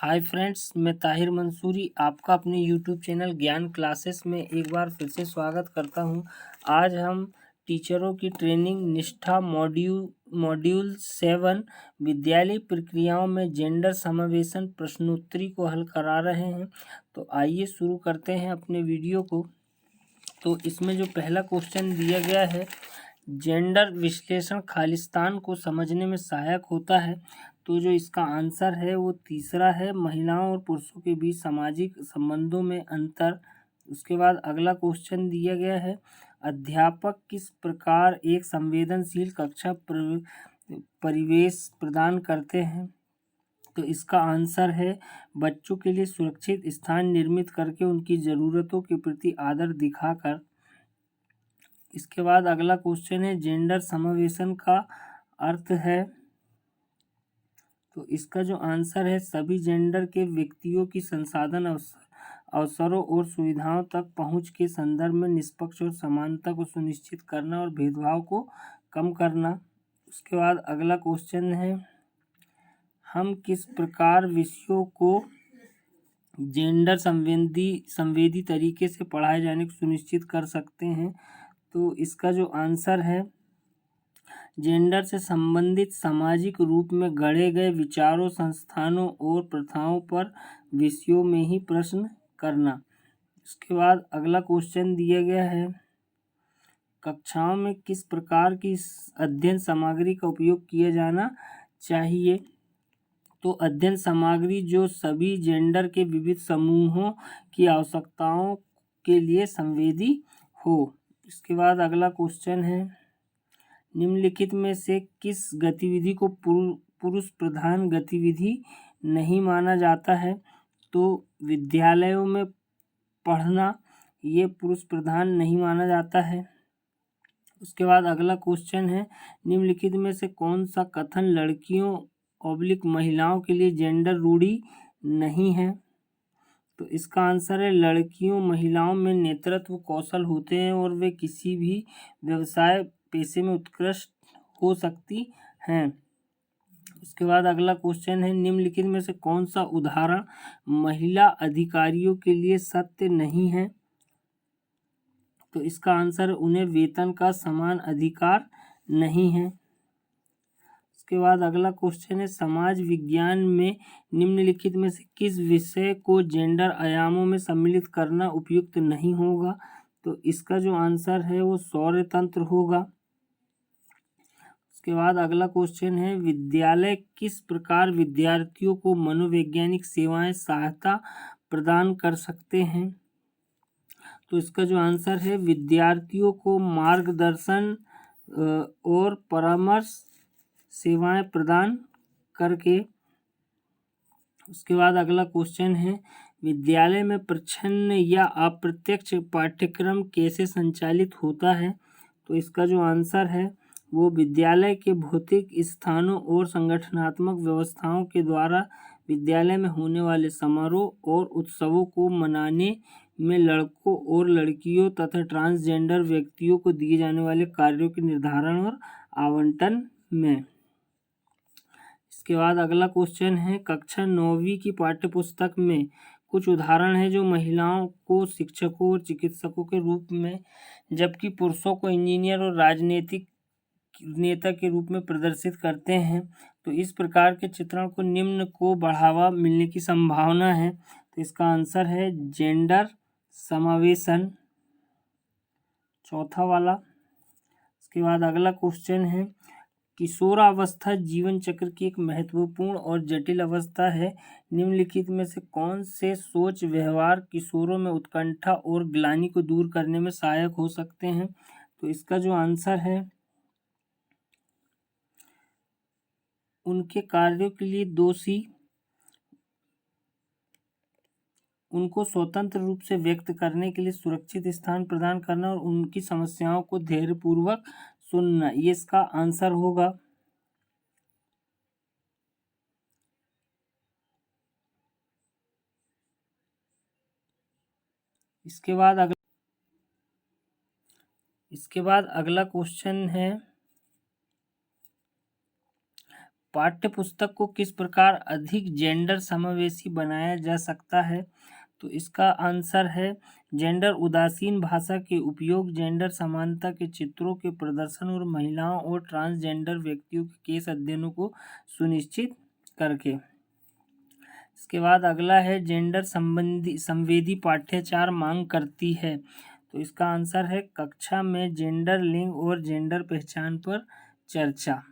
Hi friends, मैं ताहिर मंसूरी आपका अपने यूट्यूब चैनल ज्ञान क्लासेस में एक बार फिर से स्वागत करता हूं। आज हम टीचरों की ट्रेनिंग निष्ठा मॉड्यूल 7 विद्यालय प्रक्रियाओं में जेंडर समावेशन प्रश्नोत्तरी को हल करा रहे हैं। तो आइए शुरू करते हैं अपने वीडियो को। तो इसमें जो पहला क्वेश्चन दिया गया है, जेंडर विश्लेषण खालिस्तान को समझने में सहायक होता है। तो जो इसका आंसर है वो तीसरा है, महिलाओं और पुरुषों के बीच सामाजिक संबंधों में अंतर। उसके बाद अगला क्वेश्चन दिया गया है, अध्यापक किस प्रकार एक संवेदनशील कक्षा परिवेश प्रदान करते हैं। तो इसका आंसर है, बच्चों के लिए सुरक्षित स्थान निर्मित करके उनकी ज़रूरतों के प्रति आदर दिखाकर। इसके बाद अगला क्वेश्चन है, जेंडर समावेशन का अर्थ है। तो इसका जो आंसर है, सभी जेंडर के व्यक्तियों की संसाधन अवसरों और सुविधाओं तक पहुंच के संदर्भ में निष्पक्ष और समानता को सुनिश्चित करना और भेदभाव को कम करना। उसके बाद अगला क्वेश्चन है, हम किस प्रकार विषयों को जेंडर संवेदी तरीके से पढ़ाए जाने को सुनिश्चित कर सकते हैं। तो इसका जो आंसर है, जेंडर से संबंधित सामाजिक रूप में गढ़े गए विचारों, संस्थानों और प्रथाओं पर विषयों में ही प्रश्न करना। इसके बाद अगला क्वेश्चन दिया गया है, कक्षाओं में किस प्रकार की अध्ययन सामग्री का उपयोग किया जाना चाहिए। तो अध्ययन सामग्री जो सभी जेंडर के विविध समूहों की आवश्यकताओं के लिए संवेदी हो। इसके बाद अगला क्वेश्चन है, निम्नलिखित में से किस गतिविधि को पुरुष प्रधान गतिविधि नहीं माना जाता है। तो विद्यालयों में पढ़ना ये पुरुष प्रधान नहीं माना जाता है। उसके बाद अगला क्वेश्चन है, निम्नलिखित में से कौन सा कथन लड़कियों महिलाओं के लिए जेंडर रूढ़ि नहीं है। तो इसका आंसर है, लड़कियों महिलाओं में नेतृत्व कौशल होते हैं और वे किसी भी व्यवसाय पेशे में उत्कृष्ट हो सकती हैं। उसके बाद अगला क्वेश्चन है, निम्नलिखित में से कौन सा उदाहरण महिला अधिकारियों के लिए सत्य नहीं है। तो इसका आंसर, उन्हें वेतन का समान अधिकार नहीं है। उसके बाद अगला क्वेश्चन है, समाज विज्ञान में निम्नलिखित में से किस विषय को जेंडर आयामों में सम्मिलित करना उपयुक्त नहीं होगा। तो इसका जो आंसर है वो सौर तंत्र होगा। उसके बाद अगला क्वेश्चन है, विद्यालय किस प्रकार विद्यार्थियों को मनोवैज्ञानिक सेवाएं सहायता प्रदान कर सकते हैं। तो इसका जो आंसर है, विद्यार्थियों को मार्गदर्शन और परामर्श सेवाएं प्रदान करके। उसके बाद अगला क्वेश्चन है, विद्यालय में प्रच्छन्न या अप्रत्यक्ष पाठ्यक्रम कैसे संचालित होता है। तो इसका जो आंसर है वो विद्यालय के भौतिक स्थानों और संगठनात्मक व्यवस्थाओं के द्वारा विद्यालय में होने वाले समारोह और उत्सवों को मनाने में लड़कों और लड़कियों तथा ट्रांसजेंडर व्यक्तियों को दिए जाने वाले कार्यों के निर्धारण और आवंटन में। इसके बाद अगला क्वेश्चन है, कक्षा 9वीं की पाठ्यपुस्तक में कुछ उदाहरण हैं जो महिलाओं को शिक्षकों और चिकित्सकों के रूप में जबकि पुरुषों को इंजीनियर और राजनीतिक नेता के रूप में प्रदर्शित करते हैं। तो इस प्रकार के चित्रण को निम्न को बढ़ावा मिलने की संभावना है। तो इसका आंसर है जेंडर समावेशन, चौथा वाला। इसके बाद अगला क्वेश्चन है, किशोरावस्था जीवन चक्र की एक महत्वपूर्ण और जटिल अवस्था है। निम्नलिखित में से कौन से सोच व्यवहार किशोरों में उत्कंठा और ग्लानि को दूर करने में सहायक हो सकते हैं। तो इसका जो आंसर है, उनके कार्यों के लिए दोषी उनको स्वतंत्र रूप से व्यक्त करने के लिए सुरक्षित स्थान प्रदान करना और उनकी समस्याओं को धैर्यपूर्वक सुनना, ये इसका आंसर होगा। इसके बाद अगला क्वेश्चन है, पाठ्य पुस्तक को किस प्रकार अधिक जेंडर समावेशी बनाया जा सकता है? तो इसका आंसर है जेंडर उदासीन भाषा के उपयोग, जेंडर समानता के चित्रों के प्रदर्शन और महिलाओं और ट्रांसजेंडर व्यक्तियों के केस अध्ययनों को सुनिश्चित करके। इसके बाद अगला है जेंडर संवेदी पाठ्याचार मांग करती है। तो इसका आंसर है कक्षा में जेंडर, लिंग और जेंडर पहचान पर चर्चा।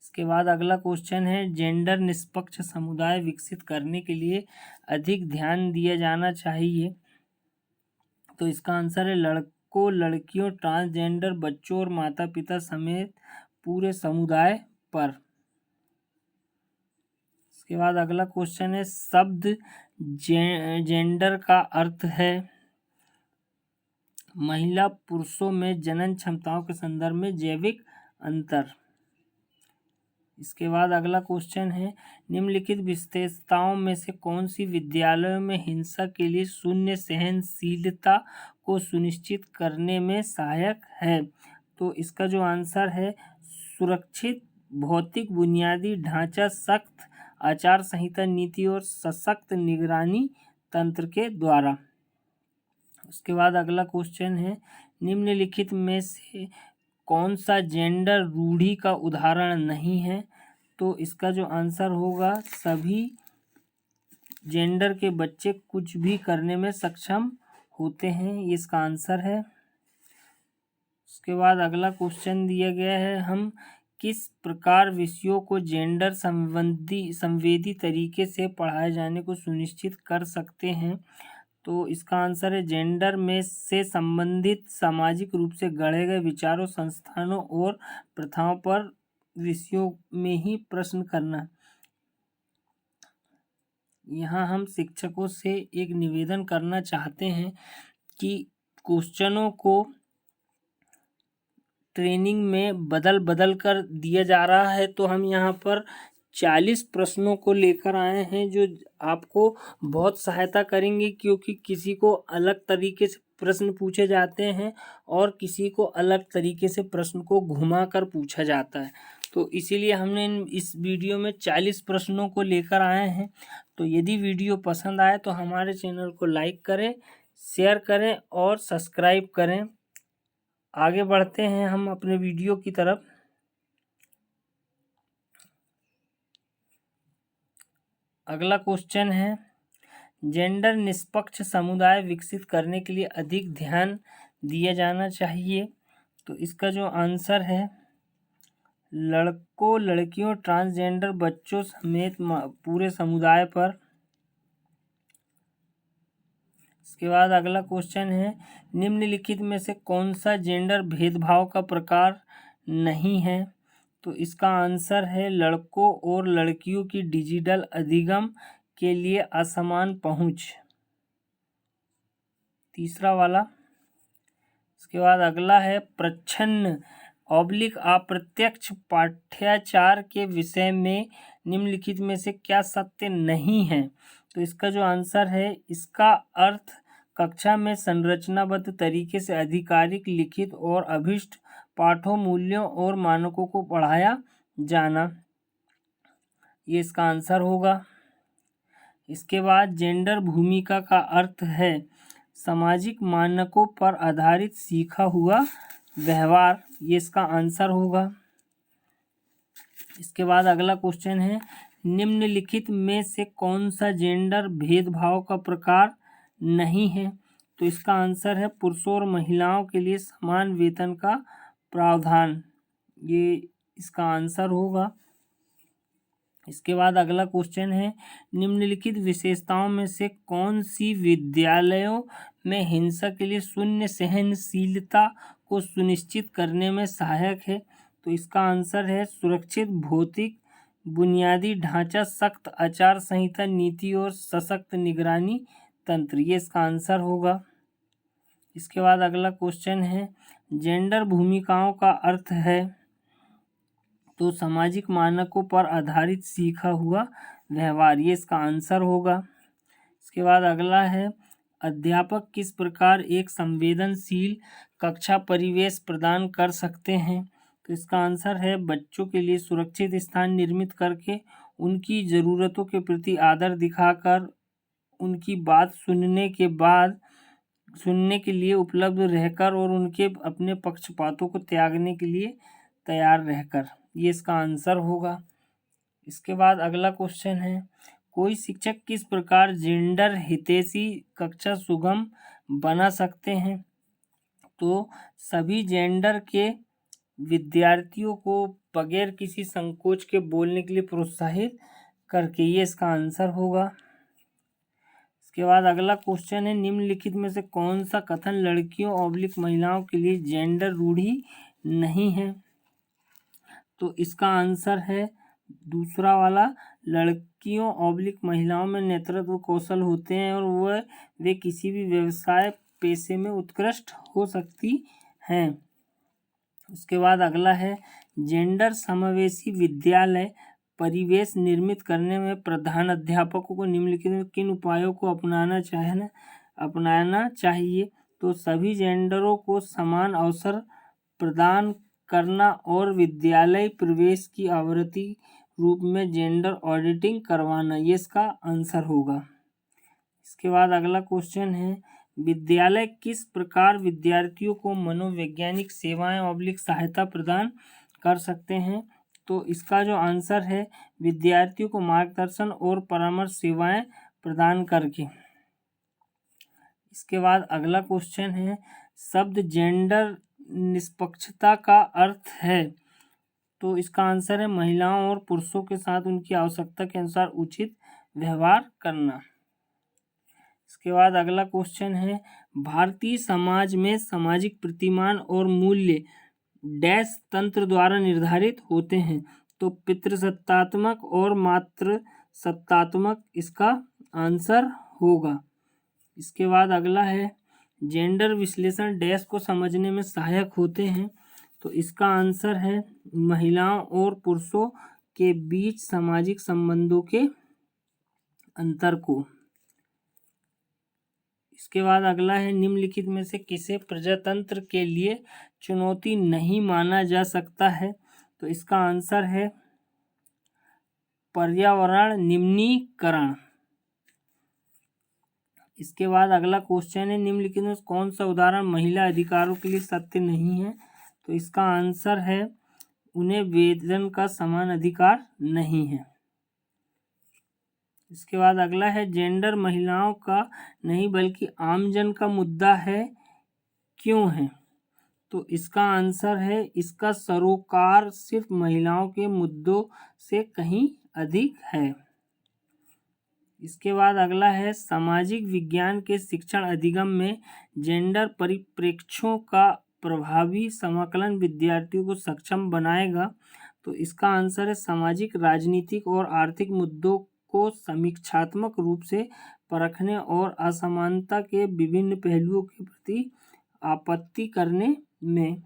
इसके बाद अगला क्वेश्चन है जेंडर निष्पक्ष समुदाय विकसित करने के लिए अधिक ध्यान दिया जाना चाहिए। तो इसका आंसर है लड़कों, लड़कियों, ट्रांसजेंडर बच्चों और माता पिता समेत पूरे समुदाय पर। इसके बाद अगला क्वेश्चन है शब्द जेंडर का अर्थ है महिला पुरुषों में जनन क्षमताओं के संदर्भ में जैविक अंतर। इसके बाद अगला क्वेश्चन है निम्नलिखित विशेषताओं में से कौन सी विद्यालयों में हिंसा के लिए शून्य सहनशीलता को सुनिश्चित करने में सहायक है? तो इसका जो आंसर है सुरक्षित भौतिक बुनियादी ढांचा, सख्त आचार संहिता नीति और सशक्त निगरानी तंत्र के द्वारा। उसके बाद अगला क्वेश्चन है निम्नलिखित में से कौन सा जेंडर रूढ़ि का उदाहरण नहीं है? तो इसका जो आंसर होगा सभी जेंडर के बच्चे कुछ भी करने में सक्षम होते हैं, ये इसका आंसर है। उसके बाद अगला क्वेश्चन दिया गया है हम किस प्रकार विषयों को जेंडर संवेदी तरीके से पढ़ाए जाने को सुनिश्चित कर सकते हैं? तो इसका आंसर है जेंडर में से संबंधित सामाजिक रूप से गढ़े गए विचारों, संस्थानों और प्रथाओं पर विषयों में ही प्रश्न करना। यहाँ हम शिक्षकों से एक निवेदन करना चाहते हैं कि क्वेश्चनों को ट्रेनिंग में बदल कर दिया जा रहा है, तो हम यहाँ पर 40 प्रश्नों को लेकर आए हैं जो आपको बहुत सहायता करेंगे, क्योंकि किसी को अलग तरीके से प्रश्न पूछे जाते हैं और किसी को अलग तरीके से प्रश्न को घुमाकर पूछा जाता है। तो इसीलिए हमने इस वीडियो में 40 प्रश्नों को लेकर आए हैं। तो यदि वीडियो पसंद आए तो हमारे चैनल को लाइक करें, शेयर करें और सब्सक्राइब करें। आगे बढ़ते हैं हम अपने वीडियो की तरफ। अगला क्वेश्चन है जेंडर निष्पक्ष समुदाय विकसित करने के लिए अधिक ध्यान दिया जाना चाहिए। तो इसका जो आंसर है लड़कों, लड़कियों, ट्रांसजेंडर बच्चों समेत पूरे समुदाय पर। इसके बाद अगला क्वेश्चन है निम्नलिखित में से कौन सा जेंडर भेदभाव का प्रकार नहीं है? तो इसका आंसर है लड़कों और लड़कियों की डिजिटल अधिगम के लिए असमान पहुंच, तीसरा वाला। इसके बाद अगला है प्रच्छन्न अप्रत्यक्ष पाठ्याचार के विषय में निम्नलिखित में से क्या सत्य नहीं है? तो इसका जो आंसर है इसका अर्थ कक्षा में संरचनाबद्ध तरीके से आधिकारिक, लिखित और अभिष्ट पाठों, मूल्यों और मानकों को पढ़ाया जाना, ये इसका आंसर होगा। इसके बाद जेंडर भूमिका का अर्थ है सामाजिक मानकों पर आधारित सीखा हुआ व्यवहार, ये इसका आंसर होगा। इसके बाद अगला क्वेश्चन है निम्नलिखित में से कौन सा जेंडर भेदभाव का प्रकार नहीं है? तो इसका आंसर है पुरुषों और महिलाओं के लिए समान वेतन का प्रावधान, ये इसका आंसर होगा। इसके बाद अगला क्वेश्चन है निम्नलिखित विशेषताओं में से कौन सी विद्यालयों में हिंसा के लिए शून्य सहनशीलता को सुनिश्चित करने में सहायक है? तो इसका आंसर है सुरक्षित भौतिक बुनियादी ढांचा, सख्त आचार संहिता नीति और सशक्त निगरानी तंत्र, ये इसका आंसर होगा। इसके बाद अगला क्वेश्चन है जेंडर भूमिकाओं का अर्थ है तो सामाजिक मानकों पर आधारित सीखा हुआ व्यवहार, ये इसका आंसर होगा। इसके बाद अगला है अध्यापक किस प्रकार एक संवेदनशील कक्षा परिवेश प्रदान कर सकते हैं? तो इसका आंसर है बच्चों के लिए सुरक्षित स्थान निर्मित करके, उनकी ज़रूरतों के प्रति आदर दिखाकर, उनकी बात सुनने के लिए उपलब्ध रहकर और उनके अपने पक्षपातों को त्यागने के लिए तैयार रहकर। ये इसका आंसर होगा। इसके बाद अगला क्वेश्चन है, कोई शिक्षक किस प्रकार जेंडर हितैषी कक्षा सुगम बना सकते हैं? तो सभी जेंडर के विद्यार्थियों को बगैर किसी संकोच के बोलने के लिए प्रोत्साहित करके। ये इसका आंसर होगा। इसके बाद अगला क्वेश्चन है, निम्नलिखित में से कौन सा कथन लड़कियों / महिलाओं के लिए जेंडर रूढ़ि नहीं है? तो इसका आंसर है दूसरा वाला, लड़कियों / महिलाओं में नेतृत्व कौशल होते हैं और वे किसी भी व्यवसाय पेशे में उत्कृष्ट हो सकती हैं। उसके बाद अगला है, जेंडर समावेशी विद्यालय परिवेश निर्मित करने में प्रधान अध्यापकों को निम्नलिखित में किन उपायों को अपनाना चाहिए? तो सभी जेंडरों को समान अवसर प्रदान करना और विद्यालय प्रवेश की आवृत्ति रूप में जेंडर ऑडिटिंग करवाना। ये इसका आंसर होगा। इसके बाद अगला क्वेश्चन है, विद्यालय किस प्रकार विद्यार्थियों को मनोवैज्ञानिक सेवाएं / सहायता प्रदान कर सकते हैं? तो इसका जो आंसर है, विद्यार्थियों को मार्गदर्शन और परामर्श सेवाएं प्रदान करके। इसके बाद अगला क्वेश्चन है, शब्द जेंडर निष्पक्षता का अर्थ है? तो इसका आंसर है महिलाओं और पुरुषों के साथ उनकी आवश्यकता के अनुसार उचित व्यवहार करना। इसके बाद अगला क्वेश्चन है, भारतीय समाज में सामाजिक प्रतिमान और मूल्य डैश तंत्र द्वारा निर्धारित होते हैं? तो पितृसत्तात्मक और मातृसत्तात्मक इसका आंसर होगा। इसके बाद अगला है, जेंडर विश्लेषण डैश को समझने में सहायक होते हैं? तो इसका आंसर है महिलाओं और पुरुषों के बीच सामाजिक संबंधों के अंतर को। इसके बाद अगला है, निम्नलिखित में से किसे प्रजातंत्र के लिए चुनौती नहीं माना जा सकता है? तो इसका आंसर है पर्यावरण निम्नीकरण। इसके बाद अगला क्वेश्चन है, निम्नलिखित में कौन सा उदाहरण महिला अधिकारों के लिए सत्य नहीं है? तो इसका आंसर है उन्हें वेतन का समान अधिकार नहीं है। इसके बाद अगला है, जेंडर महिलाओं का नहीं बल्कि आमजन का मुद्दा है, क्यों है? तो इसका आंसर है इसका सरोकार सिर्फ महिलाओं के मुद्दों से कहीं अधिक है। इसके बाद अगला है, सामाजिक विज्ञान के शिक्षण अधिगम में जेंडर परिप्रेक्ष्यों का प्रभावी समाकलन विद्यार्थियों को सक्षम बनाएगा। तो इसका आंसर है सामाजिक, राजनीतिक और आर्थिक मुद्दों को समीक्षात्मक रूप से परखने और असमानता के विभिन्न पहलुओं के प्रति आपत्ति करने में।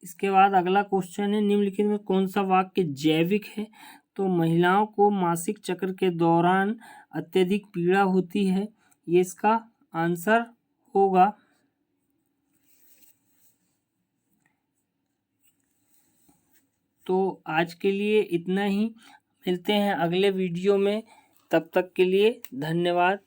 इसके बाद अगला क्वेश्चन है, निम्नलिखित में कौन सा वाक्य जैविक है? तो महिलाओं को मासिक चक्र के दौरान अत्यधिक पीड़ा होती है। ये इसका आंसर होगा। तो आज के लिए इतना ही, मिलते हैं अगले वीडियो में, तब तक के लिए धन्यवाद।